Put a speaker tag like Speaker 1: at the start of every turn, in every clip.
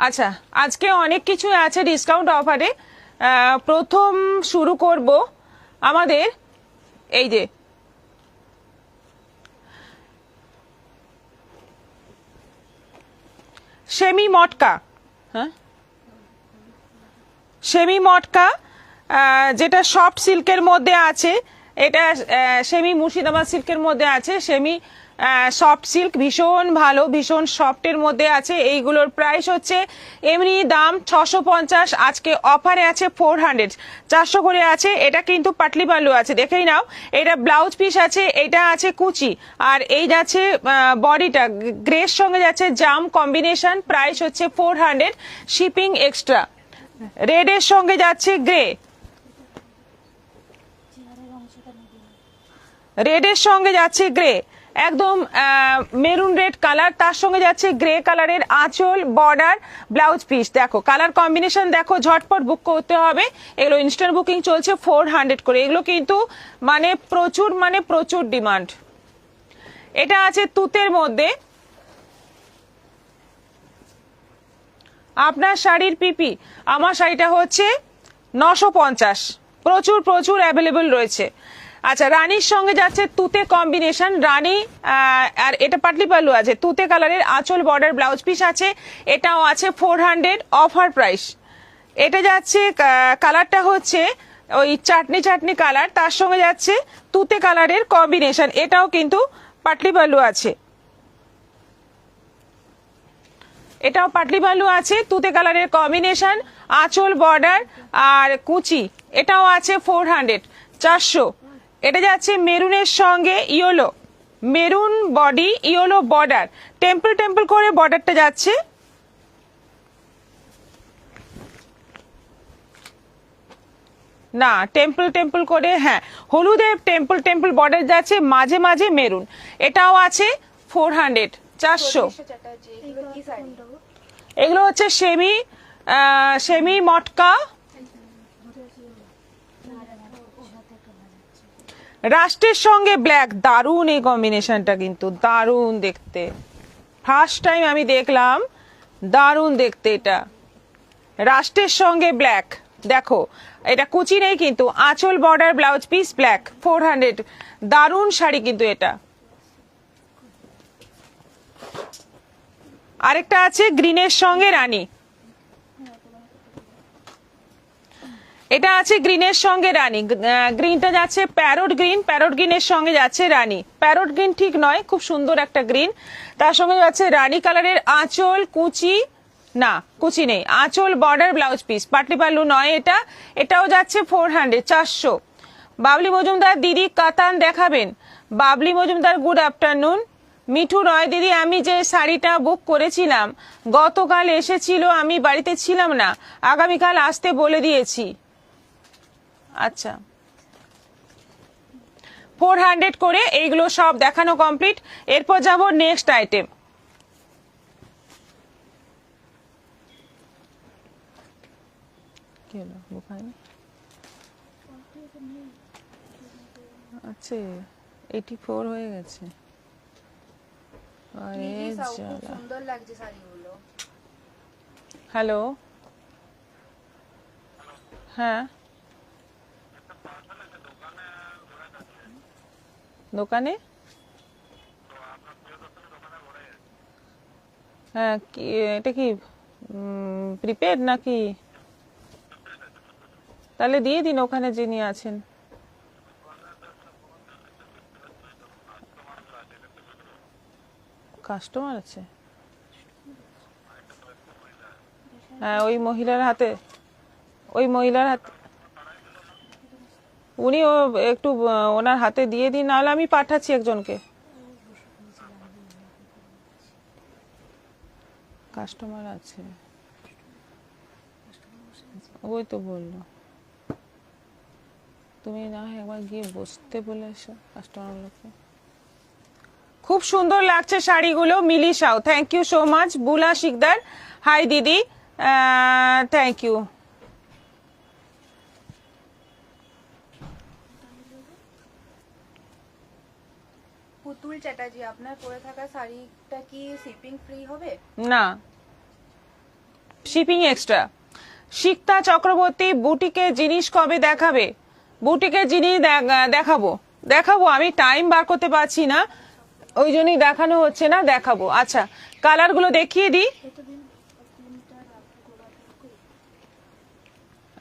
Speaker 1: আচ্ছা, আজকে অনেক কিছু আছে ডিসকাউন্ট অফারে। প্রথম শুরু করব আমাদের এই যে সেমি মটকা। হ্যাঁ, সেমি মটকা যেটা সফট সিল্কের মধ্যে আছে। এটা সেমি মুর্শিদাবাদ সিল্কের মধ্যে আছে। সেমি সফট সিল্ক ভীষণ ভালো, ভীষণ সফটের মধ্যে আছে। এইগুলোর প্রাইস হচ্ছে এমনি দাম 650, আজকে অফারে আছে 400, 400 করে আছে। এটা কিন্তু পাটলি পাল্লু আছে, দেখেই নাও। এটা ব্লাউজ পিস আছে, এটা আছে কুচি, আর এই যাচ্ছে বডিটা গ্রের সঙ্গে যাচ্ছে জাম কম্বিনেশন। প্রাইস হচ্ছে 400, শিপিং এক্সট্রা। রেডের সঙ্গে যাচ্ছে গ্রে, রেডের সঙ্গে যাচ্ছে গ্রে, একদম মেরুন রেড কালার, তার সঙ্গে যাচ্ছে গ্রে কালারের আঁচল, বর্ডার, ব্লাউজ পিস। দেখো কালার কম্বিনেশন দেখো, ঝটপট বুক করতে হবে। এগুলো ইনস্ট্যান্ট বুকিং চলছে 400 করে। এগুলো কিন্তু মানে প্রচুর ডিমান্ড। এটা আছে তুতের মধ্যে। আপনার শাড়ির পিপি, আমার শাড়িটা হচ্ছে 950, প্রচুর অ্যাভেলেবল রয়েছে। আচ্ছা, রানীর সঙ্গে যাচ্ছে তুতে কম্বিনেশন, রানী আর এটা পাটলি পাল্লু আছে, তুতে কালারের আঁচল, বর্ডার, ব্লাউজ পিস আছে। এটাও আছে 400 অফার প্রাইস। এটা যাচ্ছে কালারটা হচ্ছে ওই চাটনি কালার, তার সঙ্গে যাচ্ছে তুতে কালারের কম্বিনেশন। এটাও কিন্তু পাটলি পাল্লু আছে, এটাও পাটলি পাল্লু আছে, তুতে কালারের কম্বিনেশন, আঁচল, বর্ডার আর কুচি। এটাও আছে 400, 400। এটা যাচ্ছে মেরুনের সঙ্গে yellow, maroon body, yellow border, temple করে বর্ডারটা যাচ্ছে। না, টেম্পল করে, হ্যাঁ, হলুদে টেম্পল বর্ডার যাচ্ছে, মাঝে মাঝে মেরুন। এটাও আছে 400, 400। এগুলো হচ্ছে সেমি মটকা, রাস্টের সঙ্গে ব্ল্যাক। দারুণ এই কম্বিনেশনটা, কিন্তু দারুণ দেখতে। ফার্স্ট টাইম আমি দেখলাম, দারুণ দেখতে এটা। রাস্টের সঙ্গে ব্ল্যাক, দেখো এটা কুচি নেই কিন্তু, আঁচল, বর্ডার, ব্লাউজ পিস ব্ল্যাক, 400। দারুণ শাড়ি কিন্তু এটা। আরেকটা আছে গ্রিনের সঙ্গে রানী, এটা আছে গ্রিনের সঙ্গে রানী। গ্রিনটা যাচ্ছে প্যারট গ্রিনের সঙ্গে যাচ্ছে রানী। প্যারট গ্রিন ঠিক নয়, খুব সুন্দর একটা গ্রিন। তার সঙ্গে যাচ্ছে রানী কালারের আঁচল, কুচি, না কুচি নেই, আঁচল, border, blouse piece. Patli pallu নয় এটা। এটাও যাচ্ছে 400, 400। বাবলি মজুমদার দিদি কাতান দেখাবেন। Babli Majumdar good afternoon. মিঠু রয় দিদি, আমি যে শাড়িটা বুক করেছিলাম গতকাল এসেছিল, আমি বাড়িতে ছিলাম না, আগামীকাল আসতে বলে দিয়েছি। আচ্ছা, 400 করে এইগুলো সব দেখানো কমপ্লিট। এরপর যাব নেক্সট আইটেম। আচ্ছা, 84 হয়ে গেছে। আরে সুন্দর লাগছে শাড়িগুলো। হ্যালো, হ্যাঁ, দোকানে, হ্যাঁ, এটা কি প্রিপেড নাকি? তাহলে দিয়ে দিন ওখানে যিনি আছেন। কাস্টমার আছে, হ্যাঁ, ওই মহিলার হাতে, উনি একটু ওনার হাতে দিয়ে দিন, নাহলে আমি পাঠাচ্ছি একজনকে। কাস্টমার আছে, ওই তো বললো। তুমি না একবার গিয়ে বসতে বলে এসো কাস্টমারগুলোকে। খুব সুন্দর লাগছে শাড়িগুলো। Mili Shaw, thank you so much. Bula Sikdar, hi দিদি, থ্যাংক ইউ।
Speaker 2: পুতুল চ্যাটার্জি, আপনার পরে থাকা শাড়িটা কি শিপিং ফ্রি হবে?
Speaker 1: না, শিপিং এক্সট্রা। শিক্তা চক্রবর্তী, বুটিকের জিনিস কবে দেখাবে? বুটিকের জিনিস দেখাবো আমি টাইম বার করতে পারছি না, ওই জন্যই দেখানো হচ্ছে না, দেখাবো। আচ্ছা, কালার গুলো দেখিয়ে দিই।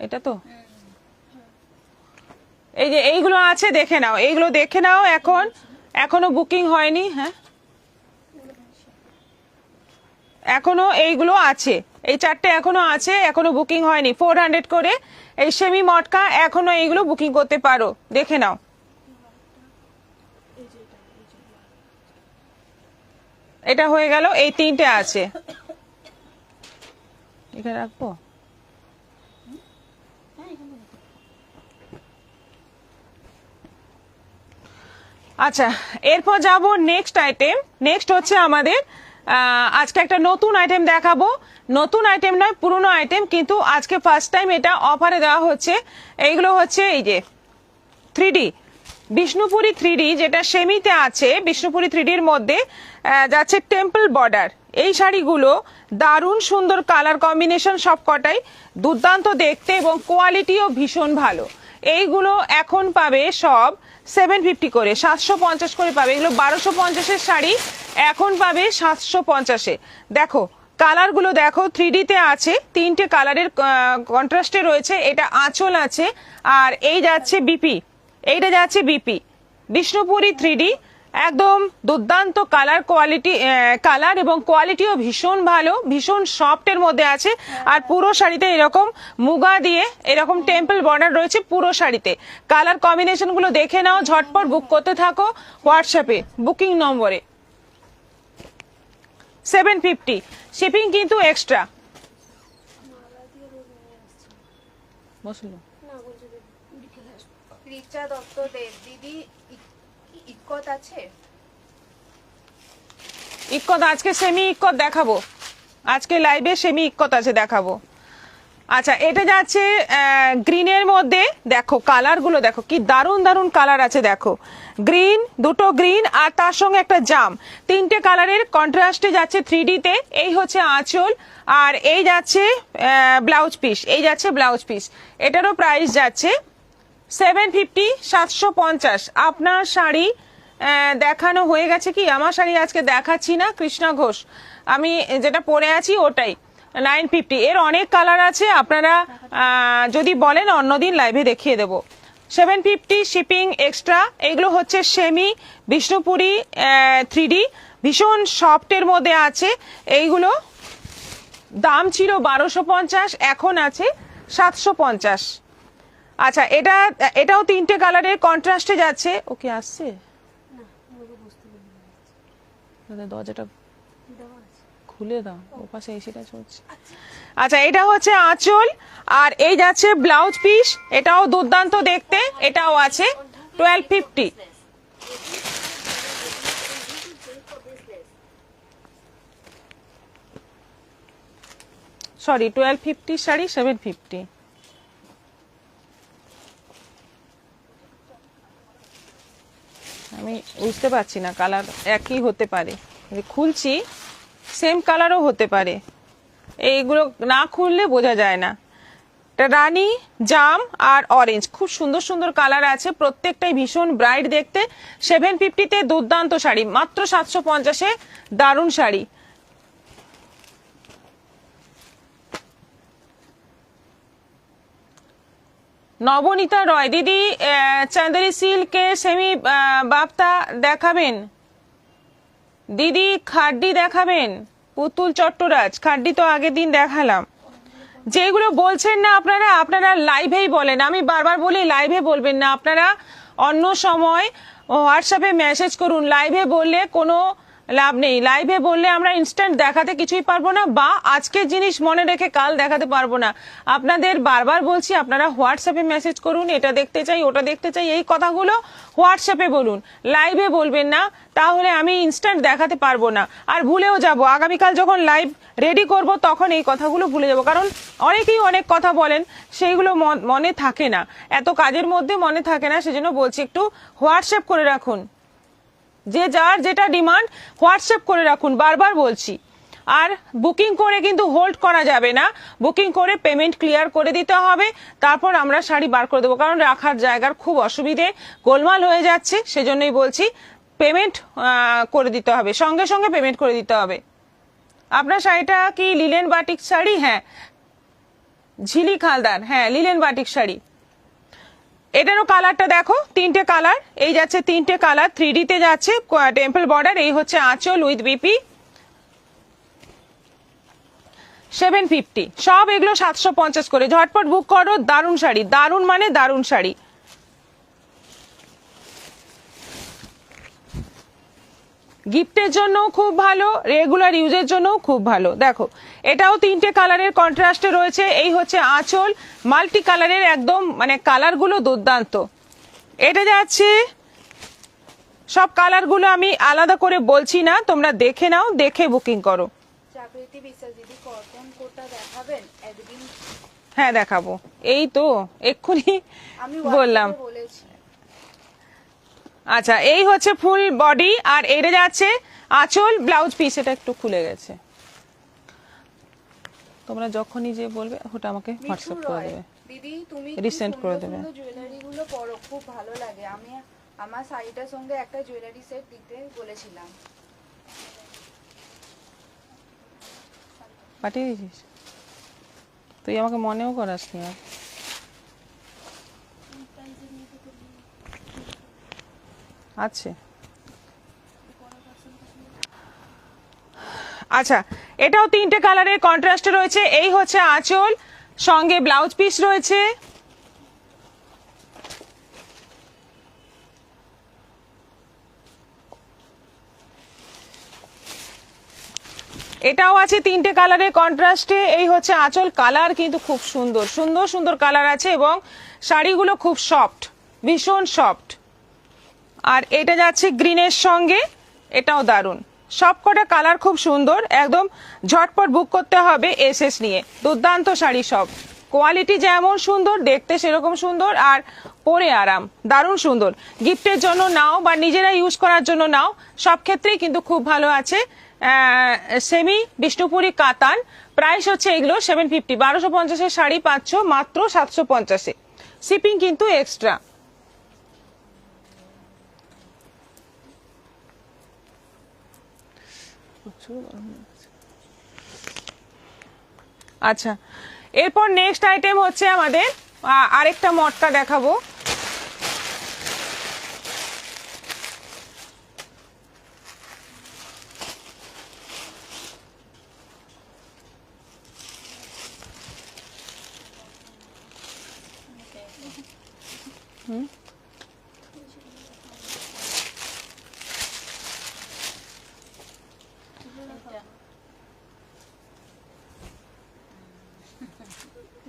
Speaker 1: এটা তো এই যে এইগুলো আছে, দেখে নাও, এইগুলো দেখে নাও। এখনো বুকিং হয়নি। হ্যাঁ, এখনো এইগুলো আছে, এই 4টে এখনো আছে, এখনো বুকিং হয়নি। 400 করে এই সেমি মটকা, এখনো এইগুলো বুকিং করতে পারো, দেখে নাও। এটা হয়ে গেল, এই 3টে আছে। এখানে রাখবো। আচ্ছা, এরপর যাব নেক্সট আইটেম। নেক্সট হচ্ছে আমাদের আজকে একটা নতুন আইটেম দেখাবো। নতুন আইটেম নয়, পুরনো আইটেম, কিন্তু আজকে ফার্স্ট টাইম এটা অফারে দেওয়া হচ্ছে। এইগুলো হচ্ছে এই যে 3D বিষ্ণুপুরি 3D, যেটা সেমিতে আছে। বিষ্ণুপুরি 3Dর মধ্যে যাচ্ছে টেম্পল বর্ডার। এই শাড়িগুলো দারুণ সুন্দর, কালার কম্বিনেশন সব কটাই দুর্দান্ত দেখতে এবং কোয়ালিটিও ভীষণ ভালো। এইগুলো এখন পাবে সব 750 করে, 750 করে পাবে। এগুলো 1250-এর শাড়ি, এখন পাবে 750-এ। দেখো কালার গুলো দেখো, 3D তে আছে, 3টে কালারের কন্ট্রাস্টে রয়েছে। এটা আঁচল আছে, আর এই যাচ্ছে বিপি, এইটা যাচ্ছে বিপি। বিষ্ণুপুরি 3D, একদম দুর্দান্ত কালার এবং কোয়ালিটিও ভীষণ ভালো, ভীষণ সফটের মধ্যে আছে। আর পুরো শাড়িতে এরকম মুগা দিয়ে এরকম টেম্পল বর্ডার রয়েছে পুরো শাড়িতে। কালার কম্বিনেশন গুলো দেখে নাও, ঝটপট বুক করতে থাকো হোয়াটসঅ্যাপে বুকিং নম্বরে। 750, শিপিং কিন্তু এক্সট্রা। বসলো
Speaker 2: রিচা দত্ত দেব, দিদি ইক্কত আছে?
Speaker 1: ইক্কত আজকে সেমি ইক্কত দেখাবো, আজকে লাইভে সেমি ইক্কত আছে, দেখাবো। আচ্ছা, এটা যাচ্ছে গ্রিনের মধ্যে। দেখো কালার গুলো দেখো, কি দারুণ দারুণ কালার আছে। দেখো গ্রিন, দুটো গ্রিন, আর তার সঙ্গে একটা জাম, 3টে কালারের কন্ট্রাস্টে যাচ্ছে 3D তে। এই হচ্ছে আঁচল, আর এই যাচ্ছে ব্লাউজ পিস, এই যাচ্ছে ব্লাউজ পিস। এটারও প্রাইস যাচ্ছে 750, 750। আপনার শাড়ি দেখানো হয়ে গেছে কি? আমার শাড়ি আজকে দেখাচ্ছি না, কৃষ্ণা ঘোষ, আমি যেটা পরে আছি ওটাই 950। এর অনেক কালার আছে, আপনারা যদি বলেন অন্যদিন লাইভে দেখিয়ে দেবো। 750, শিপিং এক্সট্রা। এগুলো হচ্ছে সেমি বিষ্ণুপুরি 3D, ভীষণ সফটের মধ্যে আছে। এইগুলো দাম ছিল 1250, এখন আছে 750। আচ্ছা, এটাও 3টে কালারের কন্ট্রাস্টে যাচ্ছে। ওকে আসছে, দরজাটা খুলে দাও, ও পাশে এসিটা চলছে। আচ্ছা, এটা হচ্ছে আঁচল, আর এই যাচ্ছে ব্লাউজ পিস। এটাও দুর্দান্ত দেখতে, এটাও আছে 1250। সরি, 1250 শাড়ি 750। আমি বুঝতে পারছি না, কালার একই হতে পারে, খুলছি সেম কালারও হতে পারে, এইগুলো না খুললে বোঝা যায় না। রানী, জাম আর অরেঞ্জ, খুব সুন্দর সুন্দর কালার আছে, প্রত্যেকটাই ভীষণ ব্রাইট দেখতে। 750-তে দুর্দান্ত শাড়ি, মাত্র 750-এ দারুণ শাড়ি। নবনীতা রয়, দিদি চাঁদেরি সিল্কে সেমি বাপ্তা দেখাবেন? দিদি খাড্ডি দেখাবেন? পুতুল চট্টরাজ, খাড্ডি তো আগের দিন দেখালাম। যেগুলো বলছেন না আপনারা লাইভেই বলেন, আমি বারবার বলি লাইভে বলবেন না, আপনারা অন্য সময় হোয়াটসঅ্যাপে মেসেজ করুন। লাইভে বললে কোনো লাভ নেই, লাইভে বললে আমরা ইনস্ট্যান্ট দেখাতে কিছুই পারবো না, বা আজকের জিনিস মনে রেখে কাল দেখাতে পারবো না। আপনাদের বারবার বলছি, আপনারা হোয়াটসঅ্যাপে মেসেজ করুন, এটা দেখতে চাই, ওটা দেখতে চাই, এই কথাগুলো হোয়াটসঅ্যাপে বলুন, লাইভে বলবেন না, তাহলে আমি ইনস্ট্যান্ট দেখাতে পারবো না, আর ভুলেও যাব। আগামীকাল যখন লাইভ রেডি করব তখন এই কথাগুলো ভুলে যাব, কারণ অনেকেই অনেক কথা বলেন, সেইগুলো মনে থাকে না, এত কাজের মধ্যে মনে থাকে না। সেজন্য বলছি একটু হোয়াটসঅ্যাপ করে রাখুন, যে যার যেটা ডিমান্ড হোয়াটসঅ্যাপ করে রাখুন, বারবার বলছি। আর বুকিং করে কিন্তু হোল্ড করা যাবে না, বুকিং করে পেমেন্ট ক্লিয়ার করে দিতে হবে, তারপর আমরা শাড়ি বার করে দেবো, কারণ রাখার জায়গার খুব অসুবিধে, গোলমাল হয়ে যাচ্ছে, সেজন্যই বলছি পেমেন্ট করে দিতে হবে, সঙ্গে সঙ্গে পেমেন্ট করে দিতে হবে। আপনার শাড়িটা কি লিলেন বাটিক শাড়ি? হ্যাঁ, ঝিলিক হালদার, হ্যাঁ লিলেন বাটিক শাড়ি। এটারও কালারটা দেখো, তিনটে কালার, এই যাচ্ছে তিনটে কালার, 3D তে যাচ্ছে, টেম্পল বর্ডার, এই হচ্ছে আঁচল উইথ বিপি, 750, সব এগুলো 750 করে, ঝটপট বুক করো। দারুণ শাড়ি, দারুণ মানে দারুণ শাড়ি। গিফটের জন্য খুব ভালো, রেগুলার ইউজের জন্য খুব ভালো। দেখো এটাও তিনটে কালারের কন্ট্রাস্টে রয়েছে, এই হচ্ছে আঁচল, মাল্টি কালারের, একদম মানে কালারগুলো দুর্দান্ত। এটা যাচ্ছে, সব কালারগুলো আমি আলাদা করে বলছি না, তোমরা দেখে নাও, দেখে বুকিং করো।
Speaker 2: জাগৃতি বিশ্বাস দিদি কটন কোটা দেখাবেন একদিন?
Speaker 1: হ্যাঁ দেখাবো, এই তো এক্ষুনি
Speaker 2: আমি
Speaker 1: বললাম।
Speaker 2: WhatsApp-এ বলেছি।
Speaker 1: আচ্ছা, এই হচ্ছে ফুল বডি, আর এটা যাচ্ছে আঁচল, ব্লাউজ পিস, এটা একটু খুলে গেছে, তোমরা যখনই যে বলবে ওটা আমাকে হোয়াটসঅ্যাপ
Speaker 2: মিঠু
Speaker 1: করে
Speaker 2: রয়,
Speaker 1: দেবে।
Speaker 2: দিদি তুমি
Speaker 1: Resend করে দেবে।
Speaker 2: জুয়েলারি গুলো পরো, খুব ভালো লাগে। আমি আমার শাড়িটার সঙ্গে একটা জুয়েলারি সেট দিতে বলেছিলাম।
Speaker 1: পাঠিয়ে দিয়েছিস? তুই আমাকে মনেও করাসনি আর। আছে, আচ্ছা এটাও তিনটে কালারের কন্ট্রাস্টে রয়েছে, এই হচ্ছে আঁচল, সঙ্গে ব্লাউজ পিস রয়েছে, এটাও আছে তিনটে কালারের কন্ট্রাস্টে, এই হচ্ছে আঁচল, কালার কিন্তু খুব সুন্দর সুন্দর সুন্দর কালার আছে, এবং শাড়িগুলো খুব সফট, ভীষণ সফট। আর এটা যাচ্ছে গ্রিনের সঙ্গে, এটাও দারুণ, সব কটা কালার খুব সুন্দর, একদম ঝটপট বুক করতে হবে এসএস নিয়ে। দুর্দান্ত শাড়ি সব, কোয়ালিটি যেমন সুন্দর, দেখতে সেরকম সুন্দর, আর পরে আরাম, দারুণ সুন্দর। গিফটের জন্য নাও বা নিজেরা ইউজ করার জন্য নাও, সব ক্ষেত্রেই কিন্তু খুব ভালো আছে। সেমি বিষ্ণুপুরি কাতান, প্রাইস হচ্ছে এগুলো 750, 1250-এর শাড়ি পাচ্ছ মাত্র 750-এ, শিপিং কিন্তু এক্সট্রা। আচ্ছা, এরপর নেক্সট আইটেম হচ্ছে আমাদের আরেকটা মটকা দেখাবো।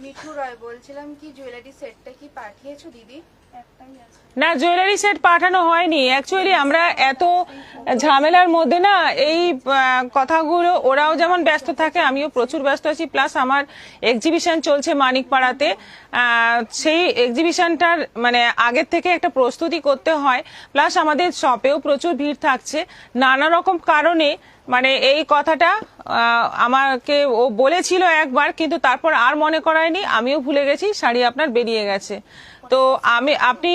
Speaker 2: মিঠু রয়, বলছিলাম কি জুয়েলারি সেটটা কি পাঠিয়েছো দিদি? একটাই আছে।
Speaker 1: না, জুয়েলারি সেট পাঠানো হয়নি, অ্যাকচুয়ালি আমরা এত ঝামেলার মধ্যে না, এই কথাগুলো, ওরাও যেমন ব্যস্ত থাকে, আমিও প্রচুর ব্যস্ত আছি, প্লাস আমার এক্সিবিশন চলছে মানিকপাড়াতে, সেই এক্সিবিশনটার মানে আগের থেকে একটা প্রস্তুতি করতে হয়, প্লাস আমাদের শপেও প্রচুর ভিড় থাকছে, নানা রকম কারণে মানে এই কথাটা আমাকে ও বলেছিল একবার, কিন্তু তারপর আর মনে করায়নি, আমিও ভুলে গেছি, শাড়ি আপনার বেরিয়ে গেছে। তো আপনি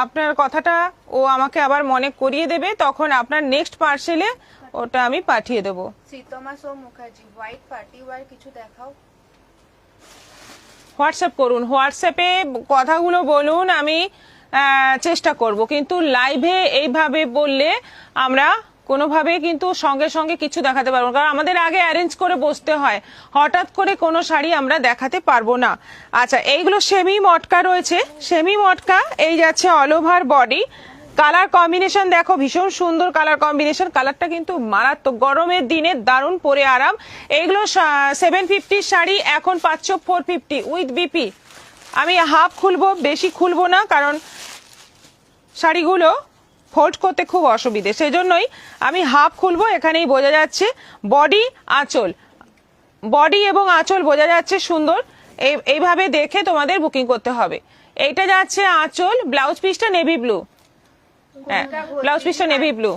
Speaker 1: আপনার কথাটা ও আমাকে আবার মনে করিয়ে দেবে, তখন আপনার নেক্সট পার্সেলে ওটা আমি পাঠিয়ে দেবো।
Speaker 2: শীতমা সো মুখার্জি, হোয়াইট পার্টি ওয়্যার কিছু দেখাও।
Speaker 1: হোয়াটসঅ্যাপ করুন, হোয়াটসঅ্যাপে কথাগুলো বলুন, আমি চেষ্টা করব, কিন্তু লাইভে এইভাবে বললে আমরা কোনোভাবে কিন্তু সঙ্গে সঙ্গে কিছু দেখাতে পারবো না, কারণ আমাদের আগে অ্যারেঞ্জ করে বসতে হয়, হঠাৎ করে কোনো শাড়ি আমরা দেখাতে পারবো না। আচ্ছা, এইগুলো সেমি মটকা রয়েছে, সেমি মটকা, এই যাচ্ছে all over body, colour combination দেখো, ভীষণ সুন্দর কালার কম্বিনেশন, কালারটা কিন্তু মারাত্মক, গরমের দিনে দারুণ পরে আরাম। এইগুলো 750 শাড়ি এখন পাচ্ছ 450 উইথ বিপি। আমি হাফ খুলবো, বেশি খুলবো না, কারণ শাড়িগুলো ফোল্ড করতে খুব অসুবিধে, সেজন্যই আমি হাফ খুলবো। এখানেই বোঝা যাচ্ছে বডি আঁচল, বডি এবং আঁচল বোঝা যাচ্ছে সুন্দর, এইভাবে দেখে তোমাদের বুকিং করতে হবে। এইটা যাচ্ছে আঁচল, ব্লাউজ পিসটা নেভি ব্লু, হ্যাঁ ব্লাউজ পিসটা নেভি ব্লু,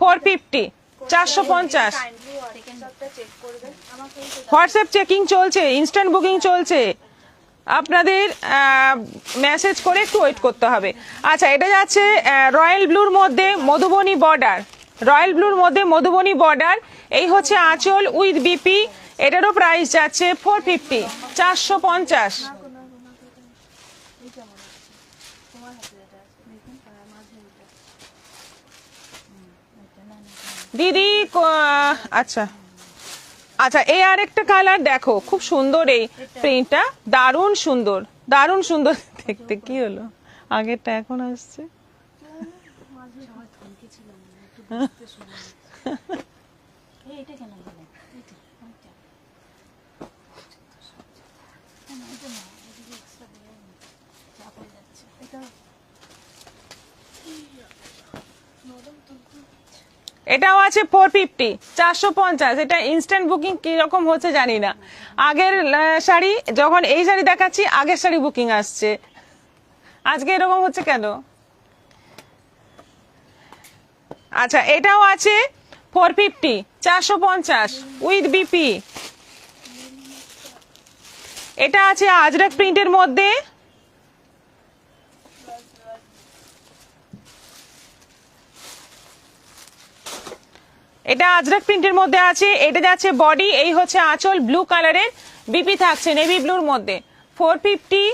Speaker 1: 450 450।
Speaker 2: কাইন্ডলি হোয়াটসঅ্যাপটা চেক করবেন।
Speaker 1: হোয়াটসঅ্যাপ চেকিং চলছে, ইনস্ট্যান্ট বুকিং চলছে, আপনাদের মেসেজ করে একটু ওয়েট করতে হবে। আচ্ছা, এটা যাচ্ছে রয়্যাল ব্লুর মধ্যে মধুবনী বর্ডার, রয়্যাল ব্লুর মধ্যে মধুবনী বর্ডার। এই হচ্ছে আঁচল উইথ বিপি, এটারও প্রাইস যাচ্ছে 450, 450। দিদি আচ্ছা আচ্ছা, এই আরেকটা কালার দেখো, খুব সুন্দর এই প্রিন্টটা, দারুণ সুন্দর, দারুণ সুন্দর দেখতে। কি হলো, আগেরটা এখন আসছে। এটাও আছে 450, 450। এটা ইনস্ট্যান্ট বুকিং কিরকম হচ্ছে জানি না। আগের শাড়ি যখন এই শাড়ি দেখাচ্ছি, আগের শাড়ি বুকিং আসছে, আজকে এরকম হচ্ছে কেন? আচ্ছা, এটাও আছে 450, 450 উইথ বিপি। এটা আছে আজরাক প্রিন্টের মধ্যে, এটা আজরাক প্রিন্টের মধ্যে আছে। এটা যাচ্ছে বডি, এই হচ্ছে আঁচল, ব্লু কালারের বিপি থাকছে নেভি ব্লুর মধ্যে, 450।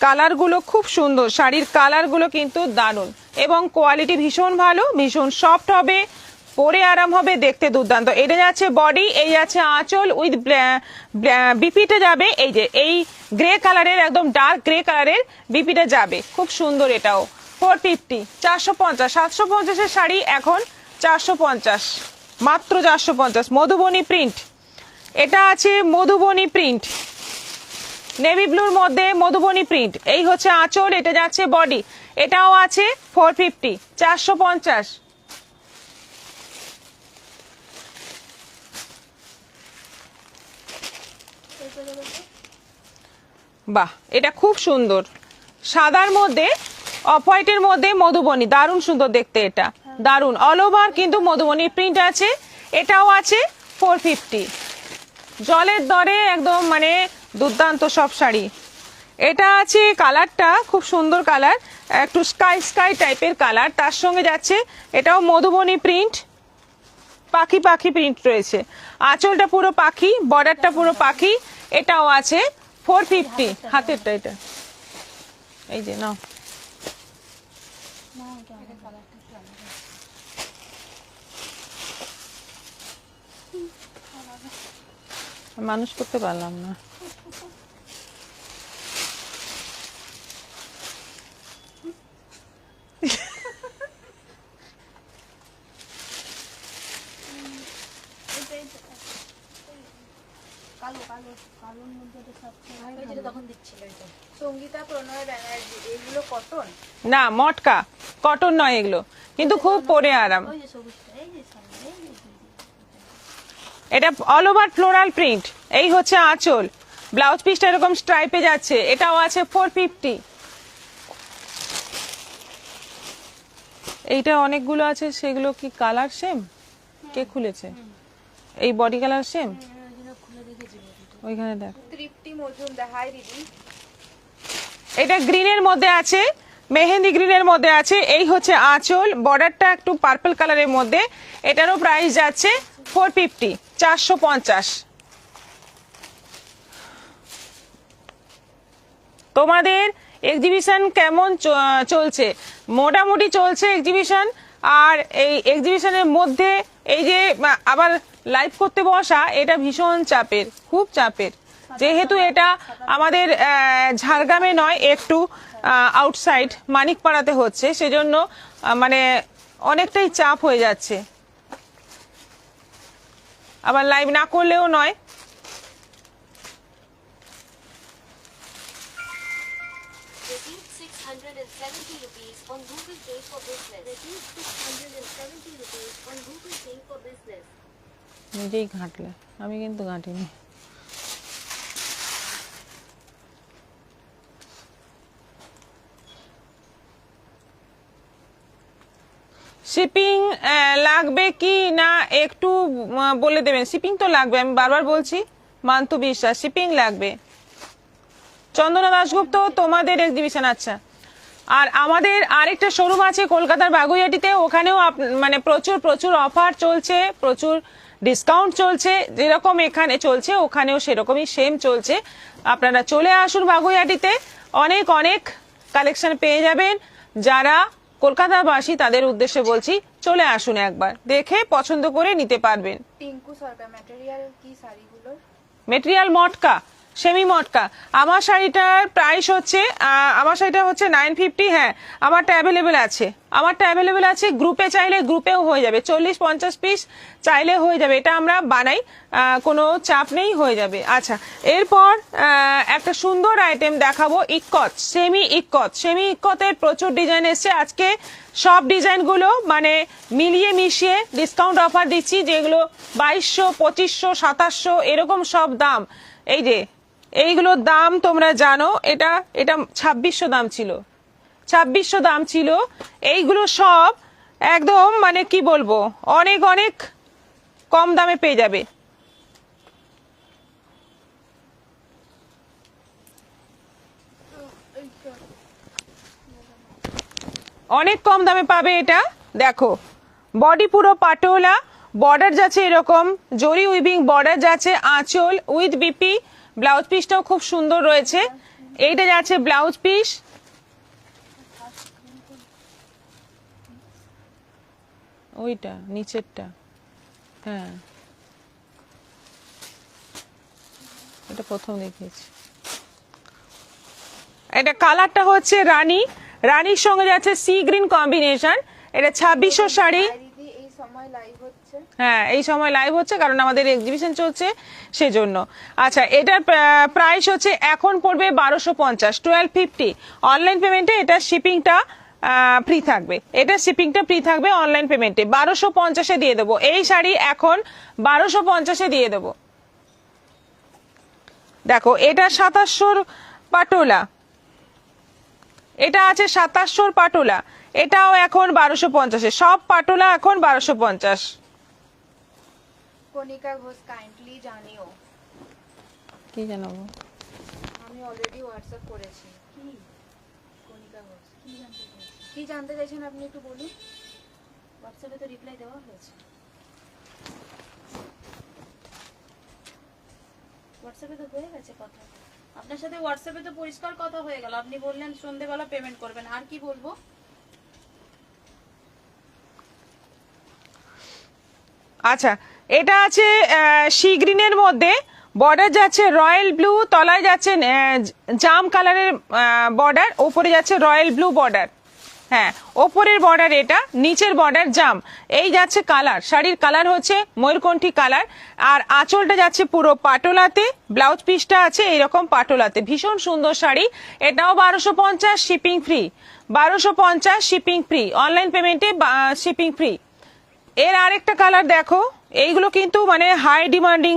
Speaker 1: কালারগুলো খুব সুন্দর, শাড়ির কালারগুলো কিন্তু দারুণ এবং কোয়ালিটি ভীষণ ভালো, ভীষণ সফট হবে, পরে আরাম হবে, দেখতে দুর্দান্ত। এটা যাচ্ছে বডি, এই যাচ্ছে আঁচল উইথ বিপিটা যাবে এই যে এই গ্রে কালারের, একদম ডার্ক গ্রে কালারের বিপিটা যাবে, খুব সুন্দর। এটাও 450, 450। 750-এর শাড়ি এখন 450, মাত্র 450। মধুবনী প্রিন্ট, এটা আছে মধুবনী প্রিন্ট, নেভি ব্লুর মধ্যে মধুবনী প্রিন্ট। এই হচ্ছে আঁচল, এটা যাচ্ছে বডি, এটাও আছে 450, 450। বাহ, এটা খুব সুন্দর, সাদার মধ্যে অফ হোয়াইটের মধ্যে মধুবনী, দারুণ সুন্দর দেখতে, এটা দারুণ, অল ওভার কিন্তু মধুবনী প্রিন্ট আছে। এটাও আছে 450, জলের দরে একদম মানে দুর্দান্ত সব শাড়ি। এটা আছে কালারটা খুব সুন্দর কালার, একটু স্কাই স্কাই টাইপের কালার, তার সঙ্গে যাচ্ছে এটাও মধুবনী প্রিন্ট, পাখি পাখি প্রিন্ট রয়েছে, আঁচলটা পুরো পাখি, বর্ডারটা পুরো পাখি। এটাও আছে 450, হাতেরটা এটা, এই যে নাও। মানুষ করতে পারলাম না।
Speaker 2: সঙ্গীতা, প্রণয় ব্যানার্জি, এগুলো কটন
Speaker 1: না, মটকা, কটন নয় এগুলো, কিন্তু খুব পরে আরাম। এটা অল ওভার ফ্লোরাল প্রিন্ট, এই হচ্ছে আঁচল, ব্লাউজ পিসটা এরকম স্ট্রাইপে যাচ্ছে, এটাও আছে 450। এইটা অনেকগুলো আছে, সেগুলো কি কালার সেম? কে খুলেছে? এই বডি কালার সেম, ওইখানে দেখ।
Speaker 2: তৃপ্তি মজুমদার, হাই দিদি।
Speaker 1: এটা গ্রিনের মধ্যে আছে, মেহেন্দি গ্রিনের মধ্যে আছে। এই হচ্ছে আঁচল, বর্ডারটা একটু পার্পল কালারের মধ্যে, এটারও প্রাইস যাচ্ছে 450, 450। তোমাদের এক্সিবিশন কেমন চলছে? মোটামুটি চলছে এক্সিবিশন। আর এই এক্সিবিশনের মধ্যে এই যে আবার লাইভ করতে বসা, এটা ভীষণ চাপের, খুব চাপের, যেহেতু এটা আমাদের ঝাড়গ্রামে নয়, একটু আউটসাইড মানিকপাড়াতে হচ্ছে, সেজন্য মানে অনেকটাই চাপ হয়ে যাচ্ছে, আবার লাইভ না করলেও নয়। নিজেই ঘাঁটলে, আমি কিন্তু ঘাঁটিনি। শিপিং লাগবে কি না একটু বলে দেবেন। শিপিং তো লাগবে, আমি বারবার বলছি। মান্তু বিশ্বাস, শিপিং লাগবে। চন্দনা দাশগুপ্ত, তোমাদের এক্সিবিশন। আচ্ছা, আর আমাদের আরেকটা শোরুম আছে কলকাতার বাগুইআটিতে, ওখানেও মানে প্রচুর প্রচুর অফার চলছে, প্রচুর ডিসকাউন্ট চলছে, যেরকম এখানে চলছে ওখানেও সেরকমই সেম চলছে। আপনারা চলে আসুন বাগুইআটিতে, অনেক অনেক কালেকশন পেয়ে যাবেন। যারা কলকাতাবাসী তাদের উদ্দেশ্যে বলছি, চলে আসুন, একবার দেখে পছন্দ করে নিতে পারবেন।
Speaker 2: টিঙ্কু সরকার, ম্যাটেরিয়াল কি শাড়িগুলোর?
Speaker 1: মেটেরিয়াল মটকা, সেমি মটকা। আমার শাড়িটার প্রাইস হচ্ছে আমার শাড়িটা হচ্ছে 950। হ্যাঁ, আমারটা অ্যাভেলেবেল আছে, আমারটা অ্যাভেলেবেল আছে। গ্রুপে চাইলে গ্রুপেও হয়ে যাবে, 40-50 পিস চাইলে হয়ে যাবে। এটা আমরা বানাই, কোনো চাপ নেই, হয়ে যাবে। আচ্ছা, এরপর একটা সুন্দর আইটেম দেখাবো, ইক্কত, সেমি ইক্কত। সেমি ইক্কতের প্রচুর ডিজাইন এসছে আজকে। সব ডিজাইনগুলো মানে মিলিয়ে মিশিয়ে ডিসকাউন্ট অফার দিচ্ছি, যেগুলো 2200, 2500, 2700 এরকম সব দাম। এই যে এইগুলোর দাম তোমরা জানো, এটা 2600 দাম ছিল, 2600 দাম ছিল। এইগুলো সব একদম মানে কি বলবো, অনেক অনেক কম দামে পেয়ে যাবে। অনেক কম দামে পাবে এটা। দেখো, বডি পুরো পাটোলা, বর্ডার যাচ্ছে এরকম জরি উইভিং বর্ডার যাচ্ছে, আঁচল উইথ বিপি, ব্লাউজ পিসটাও খুব সুন্দর রয়েছে। এইটা যাচ্ছে ব্লাউজ পিস, ওইটা নিচেরটা। হ্যাঁ, এটা প্রথম দেখিয়েছি। এটা কালারটা হচ্ছে রানী, রানীর সঙ্গে যাচ্ছে সি গ্রিন কম্বিনেশন। এটা 2600 শাড়ি।
Speaker 2: এই সময় লাইভ হচ্ছে?
Speaker 1: হ্যাঁ, এই সময় লাইভ হচ্ছে কারণ আমাদের এক্সিবিশন চলছে সেজন্য। আচ্ছা, এটার প্রাইস হচ্ছে এখন পড়বে 1250, 1250 অনলাইন পেমেন্টে। এটা শিপিংটা ফ্রি থাকবে, এটা শিপিংটা ফ্রি থাকবে অনলাইন পেমেন্টে। 1250-এ দিয়ে দেবো এই শাড়ি, এখন 1250-এ দিয়ে দেবো। দেখো, এটা 2700 পাটোলা, এটা আছে 2700 পাটোলা, এটাও এখন 1250-এ। সব পাটোলা এখন 1250।
Speaker 2: কণিকা ঘোষ, কাইন্ডলি জানিও।
Speaker 1: কি জানাবো?
Speaker 2: আমি অলরেডি হোয়াটসঅ্যাপ করেছি। কি কণিকা ঘোষ, কি জানতে চাইছেন আপনি একটু বলুন। হোয়াটসঅ্যাপে তো রিপ্লাই দেওয়া হয়েছে। হোয়াটসঅ্যাপে তো হয়ে গেছে কথা, আপনার সাথে হোয়াটসঅ্যাপে তো পরিষ্কার কথা হয়ে গেল। আপনি বললেন সন্ধ্যেবেলা পেমেন্ট করবেন, আর কি বলবো?
Speaker 1: আচ্ছা, এটা আছে সি গ্রিনের মধ্যে, বর্ডার যাচ্ছে রয়্যাল ব্লু, তলায় যাচ্ছে জাম কালারের বর্ডার, ওপরে যাচ্ছে রয়্যাল ব্লু বর্ডার। হ্যাঁ, ওপরের বর্ডার এটা, নিচের বর্ডার জাম। এই যাচ্ছে কালার, শাড়ির কালার হচ্ছে ময়ূরকণ্ঠী কালার। আর আঁচলটা যাচ্ছে পুরো পাটোলাতে, ব্লাউজ পিসটা আছে এইরকম পাটোলাতে। ভীষণ সুন্দর শাড়ি। এটাও 1250, shipping free. 1250 shipping free, online পেমেন্টে শিপিং ফ্রি। এর আরেকটা কালার দেখো, এইগুলো কিন্তু মানে হাই ডিমান্ডিং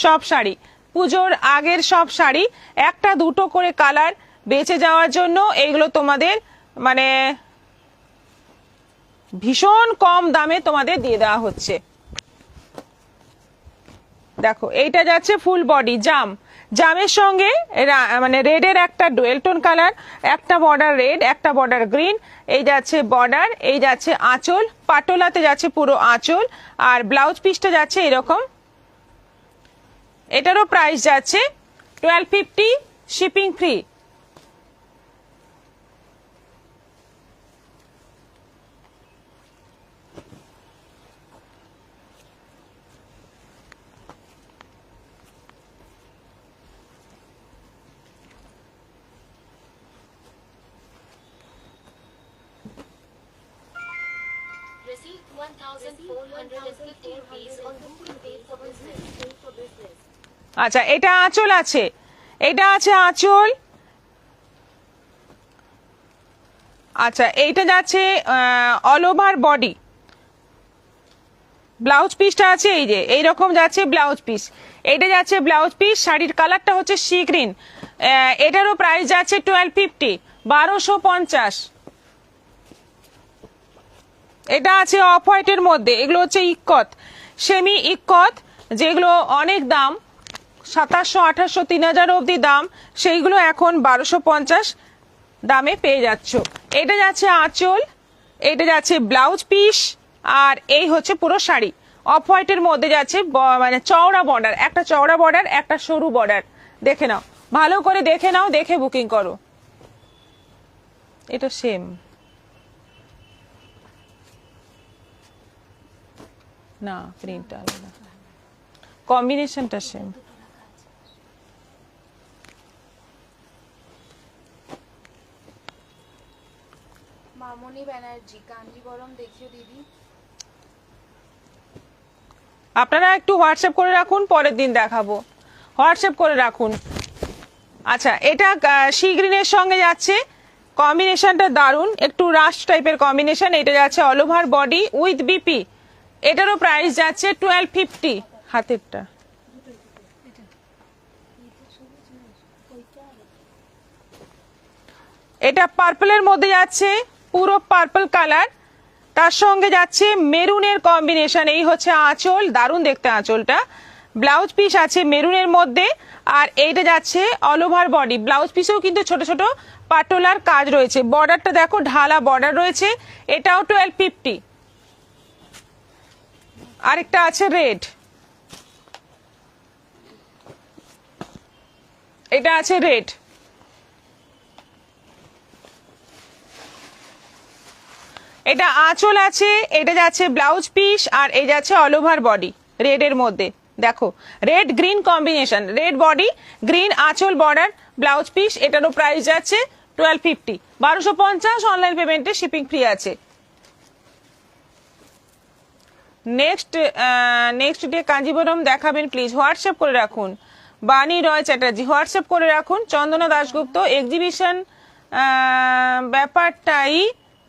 Speaker 1: সব শাড়ি, পুজোর আগের সব শাড়ি। একটা দুটো করে কালার বেঁচে যাওয়ার জন্য এইগুলো তোমাদের মানে ভীষণ কম দামে তোমাদের দিয়ে দেওয়া হচ্ছে। দেখো, এইটা যাচ্ছে ফুল বডি জাম, জামের সঙ্গে মানে রেডের একটা ডুয়েল টোন কালার, একটা বর্ডার রেড, একটা বর্ডার গ্রিন। এই যাচ্ছে বর্ডার, এই যাচ্ছে আঁচল, পাটোলাতে যাচ্ছে পুরো আঁচল, আর ব্লাউজ পিসটা যাচ্ছে এরকম। এটারও প্রাইস যাচ্ছে 1250, shipping free.
Speaker 3: Receive 1,450 rupees on Google Pay for business.
Speaker 1: আচ্ছা, এটা আঁচল আছে, এটা আছে আঁচল। আচ্ছা, এইটা যাচ্ছে অল ওভার বডি, ব্লাউজ পিসটা আছে এই যে এইরকম যাচ্ছে ব্লাউজ পিস। এইটা যাচ্ছে ব্লাউজ পিস, শাড়ির কালারটা হচ্ছে সি গ্রিন। এটারও প্রাইস যাচ্ছে 1250, 1250। এটা আছে অফ হোয়াইটের মধ্যে, এগুলো হচ্ছে ইক্কত, সেমি ইক্কত, যেগুলো অনেক দাম, 2700, 2800, 3000 অবধি দাম, সেইগুলো এখন 1250 দামে পেয়ে যাচ্ছ। এটা যাচ্ছে আঁচল, এটা যাচ্ছে ব্লাউজ পিস, আর এই হচ্ছে পুরো শাড়ি। অফ হোয়াইটের মধ্যে যাচ্ছে মানে চওড়া বর্ডার, একটা চওড়া বর্ডার, একটা সরু বর্ডার। দেখে নাও, ভালো করে দেখে নাও, দেখে বুকিং করো। এটা সেম, না প্রিন্ট আলাদা, কম্বিনেশনটা সেম।
Speaker 2: মামনি ব্যানার্জি, কাঞ্জিবরম দেখিও দিদি।
Speaker 1: আপনারা একটু হোয়াটসঅ্যাপ করে রাখুন, পরের দিন দেখাবো, হোয়াটসঅ্যাপ করে রাখুন। আচ্ছা, এটা সি গ্রিনের সঙ্গে যাচ্ছে, কম্বিনেশনটা দারুণ, একটু রাস্ট টাইপের কম্বিনেশন। এটা যাচ্ছে all over body with BP, এটারও প্রাইস যাচ্ছে 1250 হাতেরটা। এটা পার্পলের মধ্যে যাচ্ছে, পুরো পার্পল কালার, তার সঙ্গে যাচ্ছে মেরুনের কম্বিনেশন। এই হচ্ছে আঁচল, দারুণ দেখতে আঁচলটা। ব্লাউজ পিস আছে মেরুনের মধ্যে, আর এইটা যাচ্ছে অল ওভার বডি। ব্লাউজ পিসেও কিন্তু ছোট ছোট পাটোলার কাজ রয়েছে, বর্ডারটা দেখো ঢালা বর্ডার রয়েছে, এটাও 1250। আরেকটা আছে রেড, এটা আছে রেড। এটা আঁচল আছে, এটা যাচ্ছে ব্লাউজ পিস, আর এই যাচ্ছে অল ওভার বডি রেড এর মধ্যে। দেখো red green combination, red body, green আঁচল, বর্ডার, ব্লাউজ পিস। এটারও প্রাইস যাচ্ছে 1250, 1250। অনলাইন পেমেন্টে শিপিং ফ্রি আছে। নেক্সট ডে কাঞ্জিবরম দেখাবেন প্লিজ, হোয়াটসঅ্যাপ করে রাখুন। বাণী রয় চ্যাটার্জি, হোয়াটসঅ্যাপ করে রাখুন। চন্দনা দাশগুপ্ত, এক্সিবিশন ব্যাপারটাই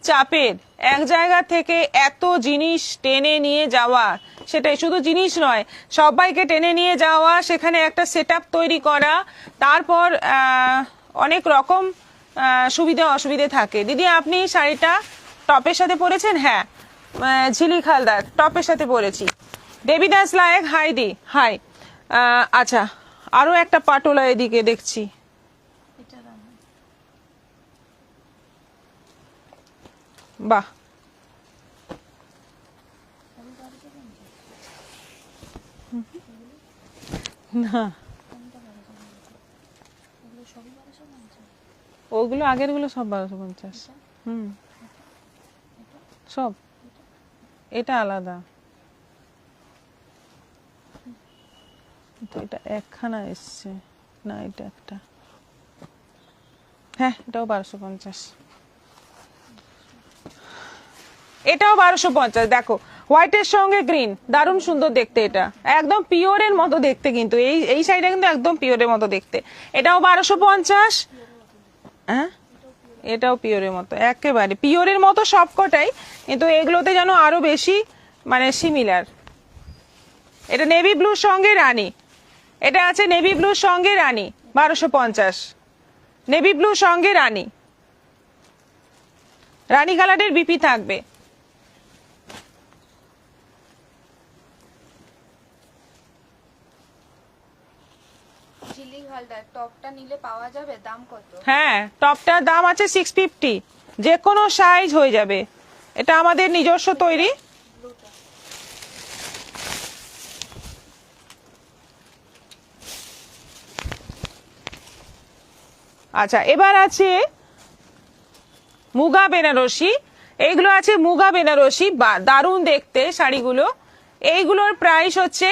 Speaker 1: চাপের, এক জায়গা থেকে এত জিনিস টেনে নিয়ে যাওয়া, সেটাই শুধু জিনিস নয়, সবাইকে টেনে নিয়ে যাওয়া, সেখানে একটা সেটআপ তৈরি করা, তারপর অনেক রকম সুবিধা অসুবিধে থাকে। দিদি আপনি শাড়িটা টপের সাথে পরেছেন? হ্যাঁ, ঝিলিক হালদার, টপের সাথে পরেছি। দেবীদাস লায়েক, হাই দি, হাই। আচ্ছা, আরো একটা পাটোলা এদিকে দেখছি, বাহ, না ওগুলো আগের গুলো সব 1250। সব, এটা আলাদা, তো এটা একখানা এসছে না, এটা একটা, হ্যাঁ এটাও 1250, এটাও 1250। দেখো হোয়াইটের সঙ্গে গ্রিন, দারুণ সুন্দর দেখতে, এটা একদম পিওরের মতো দেখতে, কিন্তু এই শাড়িটা কিন্তু একদম পিওরের মতো দেখতে। এটাও 1250। হ্যাঁ, এটাও পিওরের মতো, একেবারে পিওরের মতো সবকটাই, কিন্তু এগুলোতে যেন আরো বেশি মানে সিমিলার। এটা নেভি ব্লুর সঙ্গে রানী, এটা আছে নেভি ব্লুর সঙ্গে রানী, 1250। নেভি ব্লুর সঙ্গে রানী, রানী কালারের বিপি থাকবে।
Speaker 2: ঝিলিক হালদার, টপটা নিলে পাওয়া যাবে, দাম কত?
Speaker 1: হ্যাঁ, টপটার দাম আছে 650, যে কোনো সাইজ হয়ে যাবে, এটা আমাদের নিজস্ব তৈরি। আচ্ছা, এবার আছে মুগা বেনারসি, এইগুলো আছে মুগা বেনারসি, দারুণ দেখতে শাড়িগুলো। এইগুলোর প্রাইস হচ্ছে,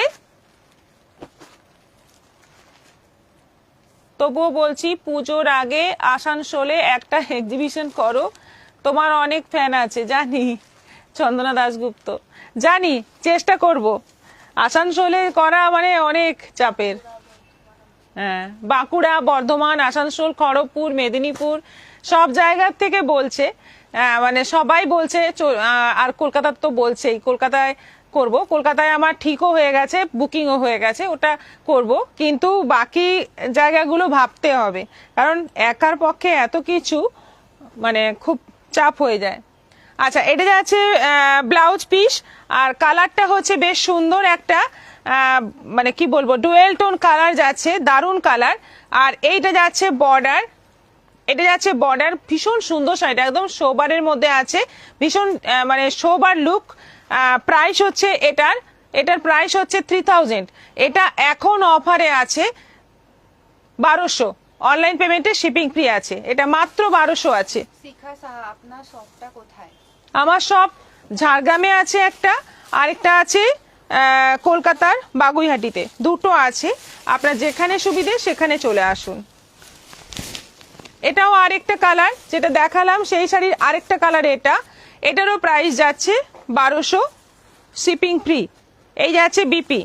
Speaker 1: তবুও বলছি পুজোর আগে আসানসোলে একটা এক্সিবিশন করো, তোমার অনেক ফ্যান আছে জানি। চন্দনা দাশগুপ্ত, জানি, চেষ্টা করব। আসানসোলে করা মানে অনেক চাপের। হ্যাঁ, বাঁকুড়া, বর্ধমান, আসানসোল, খড়গপুর, মেদিনীপুর, সব জায়গার থেকে বলছে, মানে সবাই বলছে, আর কলকাতার তো বলছেই, কলকাতায় করব। কলকাতায় আমার ঠিকও হয়ে গেছে, বুকিংও হয়ে গেছে, ওটা করব, কিন্তু বাকি জায়গাগুলো ভাবতে হবে, কারণ একার পক্ষে এত কিছু মানে খুব চাপ হয়ে যায়। আচ্ছা, এটা যাচ্ছে ব্লাউজ পিস, আর কালারটা হচ্ছে বেশ সুন্দর একটা মানে কি বলবো, ডুয়েল টোন কালার যাচ্ছে, দারুণ কালার। আর এইটা যাচ্ছে বর্ডার, এটা যাচ্ছে বর্ডার, ভীষণ সুন্দর শাড়িটা, একদম সোবারের মধ্যে আছে, ভীষণ মানে সোবার লুক। প্রাইস হচ্ছে এটার প্রাইস হচ্ছে 3000। এটা এখন অফারে আছে 1200, অনলাইন পেমেন্টে শিপিং ফ্রি আছে, এটা মাত্র 1200 আছে।
Speaker 2: শিখা সাহা, আপনার শপটা কোথায়?
Speaker 1: আমার সব ঝাড়গ্রামে আছে একটা, আরেকটা আছে কলকাতার বাগুইহাটিতে, দুটো আছে। আপনার যেখানে সুবিধে সেখানে চলে আসুন। এটাও আরেকটা কালার, যেটা দেখালাম সেই শাড়ির আরেকটা কালার এটা, এটারও প্রাইস যাচ্ছে 1200, শিপিং ফ্রি। এই যাচ্ছে বিপি,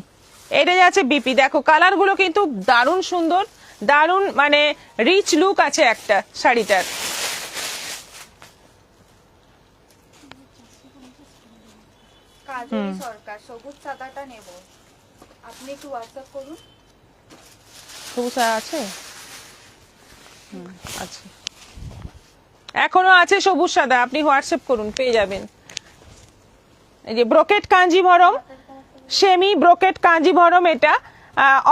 Speaker 1: এটা যাচ্ছে বিপি। দেখো কালারগুলো কিন্তু দারুণ সুন্দর, দারুণ মানে রিচ লুক আছে একটা শাড়িটার।
Speaker 2: কাজলি সরকার, সবুজ সাদাটা নেব, আপনি একটু হোয়াটসঅ্যাপ করুন।
Speaker 1: সবুজ আছে, আচ্ছা, এখনো আছে সবুজ সাদা, আপনি হোয়াটসঅ্যাপ করুন, পেয়ে যাবেন। এই যে brocade Kanjivaram, semi brocade Kanjivaram, এটা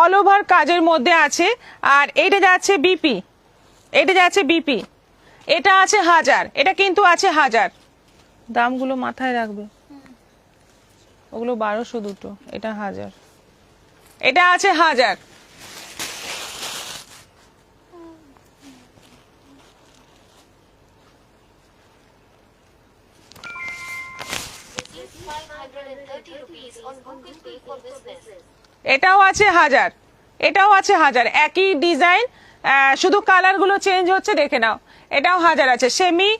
Speaker 1: অল ওভার কাজের মধ্যে আছে। আর এটা যাচ্ছে বিপি, এটা যাচ্ছে বিপি, এটা আছে 1000, এটা কিন্তু আছে 1000। দামগুলো মাথায় রাখবে, ওগুলো 1200 দুটো, এটা 1000, এটা আছে 1000।
Speaker 3: Receive 530 rupees on Google Pay for business.
Speaker 1: এটাও আছে 1000, এটাও আছে 1000, একই ডিজাইন, শুধু কালারগুলো চেঞ্জ হচ্ছে, দেখে নাও। এটাও 1000 আছে, semi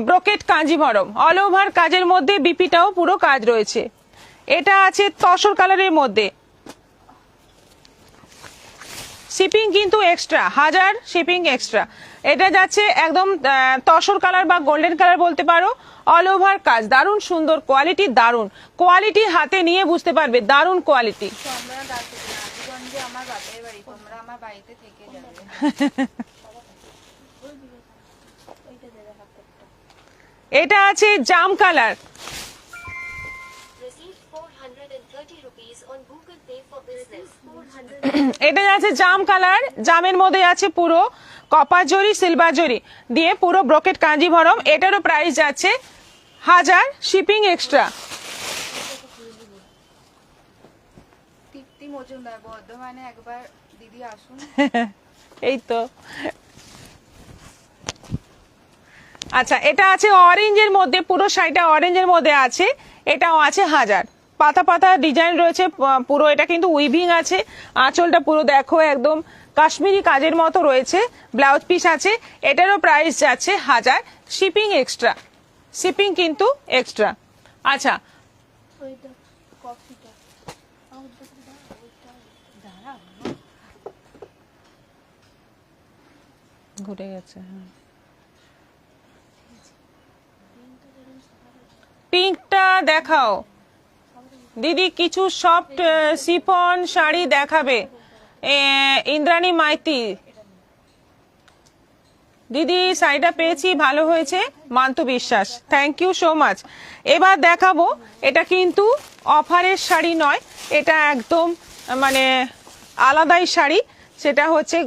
Speaker 1: brocade Kanjivaram, all over কাজের মধ্যে, বিপিটাও পুরো কাজ রয়েছে। এটা আছে তসর কালারের মধ্যে, শিপিং কিন্তু এক্সট্রা, 1000 শিপিং এক্সট্রা। এটা যাচ্ছে একদম তসর কালার বা গোল্ডেন কালার বলতে পারো, অল ওভার কাজ, দারুণ সুন্দর কোয়ালিটি, দারুণ কোয়ালিটি, হাতে নিয়ে বুঝতে পারবে, দারুণ কোয়ালিটি।
Speaker 2: তোমরা নাজিগঞ্জে আমার বাপের বাড়ি, তোমরা আমার বাড়িতে থেকে যাবে।
Speaker 1: এটা আছে জাম colour,
Speaker 3: Receive 430 rupees on Google Pay for business.
Speaker 1: এটা যাচ্ছে জাম কালার, জামের মধ্যে আছে পুরো কপার জরি সিলভার জরি দিয়ে পুরো ব্রোকেট কাঞ্জিভরম। এটারও প্রাইস যাচ্ছে 1000, শিপিং এক্সট্রা।
Speaker 2: তৃপ্তি মজুমদার, বর্ধমানে একবার দিদি আসুন।
Speaker 1: এই তো। আচ্ছা, এটা আছে অরেঞ্জের মধ্যে, পুরো শাড়িটা অরেঞ্জের মধ্যে আছে, এটাও আছে 1000। পাতা পাতা ডিজাইন রয়েছে পুরো, এটা কিন্তু উইভিং আছে, আঁচলটা পুরো দেখো একদম কাশ্মীরি কাজের মতো রয়েছে, ব্লাউজ পিস আছে, এটারও প্রাইস যাচ্ছে 1000, শিপিং এক্সট্রা, শিপিং কিন্তু এক্সট্রা। আচ্ছা, ঘুরে গেছে, হ্যাঁ, পিঙ্কটা দেখাও দিদি, কিছু সফট শিফন শাড়ি দেখাবে। ইন্দ্রাণী মাইতি, দিদি শাড়িটা পেয়েছি, ভালো হয়েছে, মান্তু বিশ্বাস, থ্যাংক ইউ সো মাচ। এবার দেখাবো, এটা কিন্তু অফারের শাড়ি নয়, এটা একদম মানে আলাদাই শাড়ি, সেটা হচ্ছে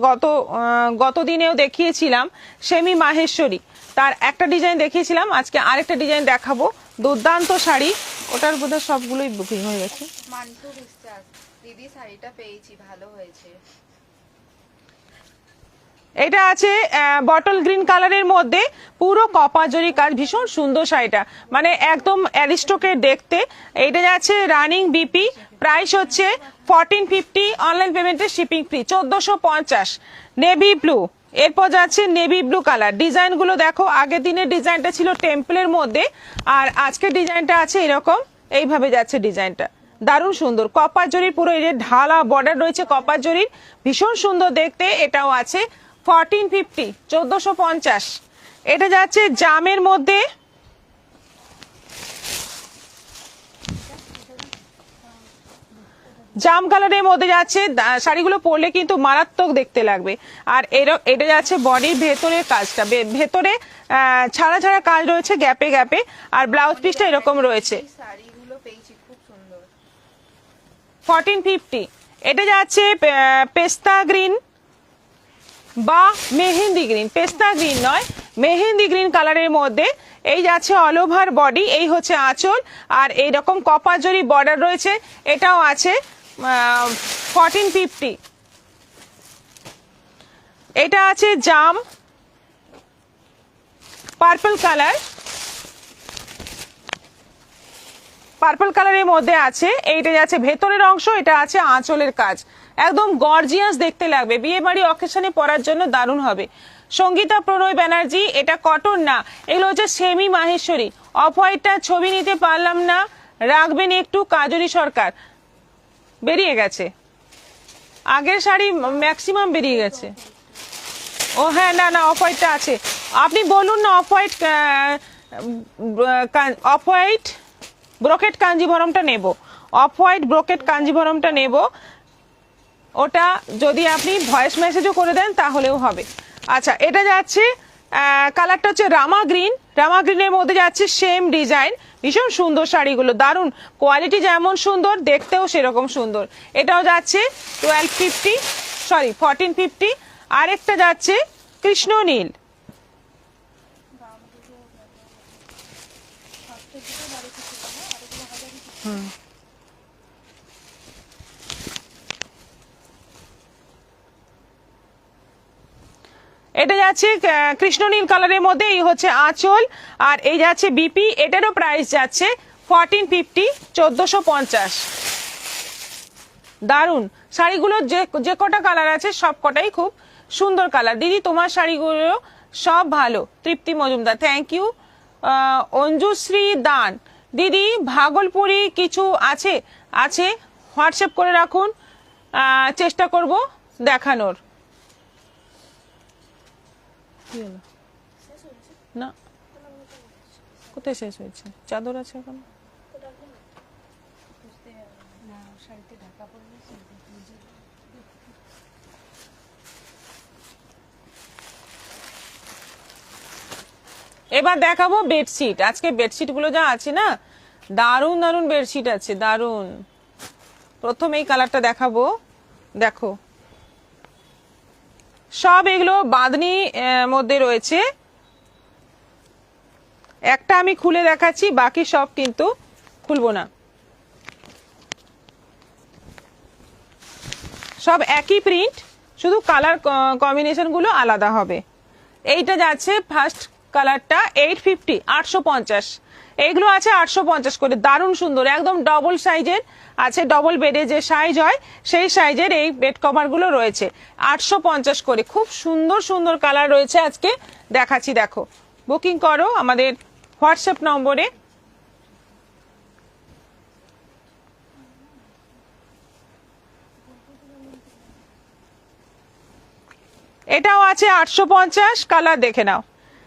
Speaker 1: গত দিনেও দেখিয়েছিলাম সেমি মাহেশ্বরী, তার একটা ডিজাইন দেখিয়েছিলাম, আজকে আরেকটা ডিজাইন দেখাবো, দুর্দান্ত শাড়ি, ওটার বোধহয় সবগুলোই বুকিং হয়ে গেছে।
Speaker 2: মান্টু বিশ্বাস, দিদি শাড়িটা পেয়েছি, ভালো হয়েছে।
Speaker 1: এটা আছে বটল গ্রিন কালারের মধ্যে, পুরো কপার জরি কাজ, ভীষণ সুন্দর শাড়িটা, মানে একদম অ্যারিস্টোকেট দেখতে। এটা যাচ্ছে রানিং বিপি, প্রাইস হচ্ছে 1450, অনলাইন পেমেন্টে শিপিং ফ্রি, 1450। নেভি ব্লু, এরপর যাচ্ছে নেভি ব্লু কালার, ডিজাইনগুলো দেখো, আগের দিনের ডিজাইনটা ছিল টেম্পলের মধ্যে, আর আজকের ডিজাইনটা আছে এরকম, এইভাবে যাচ্ছে ডিজাইনটা, দারুণ সুন্দর, কপার জরির পুরো এই যে ঢালা বর্ডার রয়েছে কপার জরির, ভীষণ সুন্দর দেখতে। এটাও আছে 1450, 1450। এটা যাচ্ছে জামের মধ্যে, জাম কালারের মধ্যে যাচ্ছে, শাড়িগুলো পরলে কিন্তু মারাত্মক দেখতে লাগবে। আর এটা যাচ্ছে বডির ভেতরের কাজটা, ভেতরে ছাড়া ছাড়া কাজ রয়েছে গ্যাপে গ্যাপে, আর ব্লাউজ পিসটা এরকম রয়েছে।
Speaker 2: এই শাড়িগুলো পেয়েছি খুব সুন্দর।
Speaker 1: 1450। এটা যাচ্ছে পেস্তা গ্রিন বা মেহেন্দি গ্রিন, পেস্তা গ্রিন নয় মেহেন্দি গ্রিন কালারের মধ্যে। এই যাচ্ছে অল ওভার বডি, এই হচ্ছে আঁচল, আর এইরকম কপার জরি বর্ডার রয়েছে। এটাও আছে 1450। এটা আছে জাম পার্পল কালার, পার্পল কালারের মধ্যে আছে। এইটা যাচ্ছে ভেতরের অংশ, এটা আছে আঁচলের কাজ, একদম গর্জিয়াস দেখতে লাগবে, বিয়ে বাড়ি অকেশনে পরার জন্য দারুণ হবে। সঙ্গীতা প্রণয় ব্যানার্জি, এটা কটন না, এগুলো হচ্ছে সেমি মাহেশ্বরী। অফ হোয়াইটটা ছবি নিতে পারলাম না, রাখবেন একটু। কাজরি সরকার, বেরিয়ে গেছে, আগের শাড়ি ম্যাক্সিমাম বেরিয়ে গেছে। ও হ্যাঁ, না না, অফ হোয়াইটটা আছে, আপনি বলুন না। অফ হোয়াইট ব্রোকেট কাঞ্জিভরমটা নেব, অফ হোয়াইট ব্রোকেট কাঞ্জিভরমটা নেব। ওটা যদি আপনি ভয়েস মেসেজও করে দেন তাহলেও হবে। আচ্ছা, এটা যাচ্ছে কালারটা হচ্ছে রামা গ্রিন, রামা গ্রিনের মধ্যে যাচ্ছে সেম ডিজাইন। ভীষণ সুন্দর শাড়িগুলো, দারুণ কোয়ালিটি, যেমন সুন্দর দেখতেও সেরকম সুন্দর। এটাও যাচ্ছে 1450। আরেকটা যাচ্ছে কৃষ্ণ নীল, এটা যাচ্ছে কৃষ্ণ নীল কালারের মধ্যে। এই হচ্ছে আঁচল, আর এই যাচ্ছে বিপি। এটারও প্রাইস যাচ্ছে 1450, 1450। দারুন শাড়িগুলোর যে কটা কালার আছে সব কটাই খুব সুন্দর কালার। দিদি তোমার শাড়িগুলো সব ভালো। তৃপ্তি মজুমদার, থ্যাংক ইউ। অঞ্জুশ্রী দান, দিদি ভাগলপুরি কিছু আছে? আছে, হোয়াটসঅ্যাপ করে রাখুন, চেষ্টা করব দেখানোর। না, কোথায় শেষ হয়েছে? চাদর আছে এখন। এবার দেখাবো বেডশিট। আজকে বেডশিট গুলো যা আছে না, দারুন দারুন বেডশিট আছে, দারুন। প্রথম এই কালারটা দেখাবো, দেখো সব এগুলো বাঁধনি মধ্যে রয়েছে। একটা আমি খুলে দেখাচ্ছি, বাকি সব কিন্তু খুলবো না। সব একই প্রিন্ট, শুধু কালার কম্বিনেশন গুলো আলাদা হবে। এইটা যাচ্ছে ফার্স্ট কালারটা 850, 850। এইগুলো আছে 850 করে, দারুণ সুন্দর, একদম ডবল সাইজের আছে। ডবল বেডে যে সাইজ হয় সেই সাইজের এই বেড কভার গুলো রয়েছে 850 করে। খুব সুন্দর সুন্দর কালার রয়েছে, আজকে দেখাচ্ছি। দেখো, বুকিং করো আমাদের হোয়াটসঅ্যাপ নম্বরে। এটাও আছে 850, কালার দেখে নাও।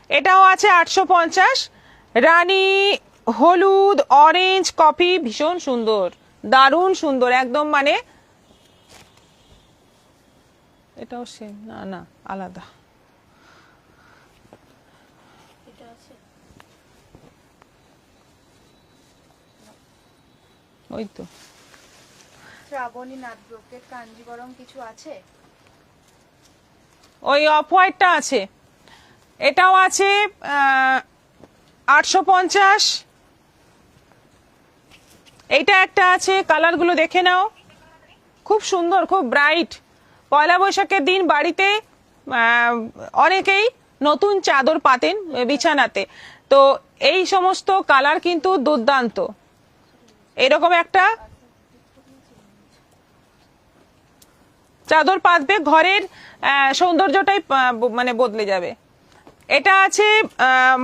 Speaker 1: এটাও আছে 850, রানী হলুদ অরেঞ্জ কফি, ভীষণ সুন্দর, দারুণ সুন্দর একদম, মানে এটাও সেম না, না আলাদা। ওই তো
Speaker 2: শ্রাবণী নাথ ব্রোকেট কাঞ্জিবরম কিছু আছে?
Speaker 1: ওই অফ হোয়াইটটা আছে, এটাও আছে 850। এইটা একটা আছে, কালারগুলো দেখে নাও, খুব সুন্দর, খুব ব্রাইট। পয়লা বৈশাখের দিন বাড়িতে অনেকেই নতুন চাদর পাতেন বিছানাতে, তো এই সমস্ত কালার কিন্তু দুর্দান্ত। এরকম একটা চাদর পাতবে, ঘরের সৌন্দর্যটাই মানে বদলে যাবে। এটা আছে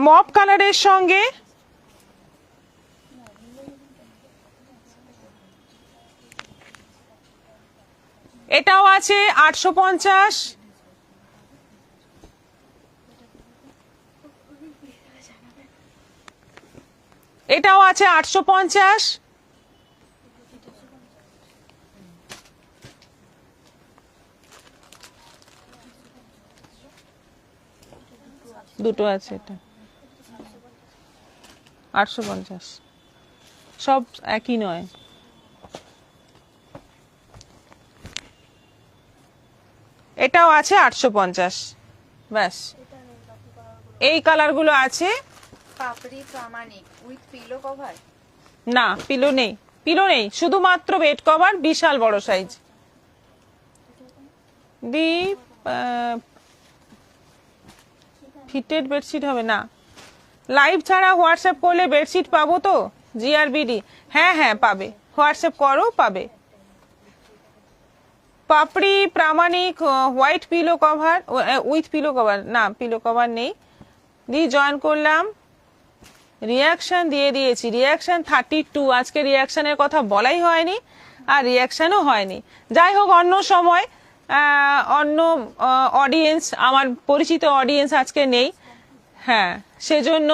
Speaker 1: মপ কালারের সঙ্গে, এটাও আছে 850। এটাও আছে 850। দুটো আছে এটা 850, সব একই নয়। এটাও আছে 850, ব্যাস। এই কালারগুলো আছে।
Speaker 2: পাপড়ি প্রামাণিক উইথ পিলো কভার।
Speaker 1: না, পিলো নেই, পিলো নেই, শুধুমাত্র বেড কভার, বিশাল বড় সাইজ। দি ফিটেড বেডশিট হবে না। লাইভ ছাড়া হোয়াটসঅ্যাপ করলে বেডশিট পাবো তো? জিআরবিডি, হ্যাঁ হ্যাঁ পাবে, হোয়াটসঅ্যাপ করো পাবে। Papri Pramanik white pillow cover with pillow cover, না পিলো কভার নেই। দি জয়েন করলাম, রিয়াকশন দিয়ে দিয়েছি, রিয়াকশন 32। আজকে রিয়াকশনের কথা বলাই হয়নি, আর রিয়াকশনও হয়নি। যাই হোক, অন্য সময় অন্য অডিয়েন্স, আমার পরিচিত অডিয়েন্স আজকে নেই, হ্যাঁ সেজন্য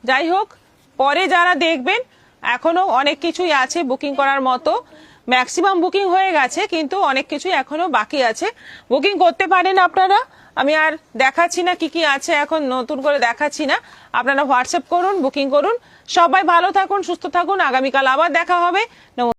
Speaker 1: যাই হোক, পরে যারা দেখবেন এখনো অনেক কিছুই আছে বুকিং করার মতো। ম্যাক্সিমাম বুকিং হয়ে গেছে, কিন্তু অনেক কিছুই এখনো বাকি আছে, বুকিং করতে পারেন আপনারা। আমি আর দেখাচ্ছি না কি কি আছে, এখন নতুন করে দেখাচ্ছি না। আপনারা হোয়াটসঅ্যাপ করুন, বুকিং করুন। সবাই ভালো থাকুন, সুস্থ থাকুন। আগামীকাল আবার দেখা হবে। নমস্কার।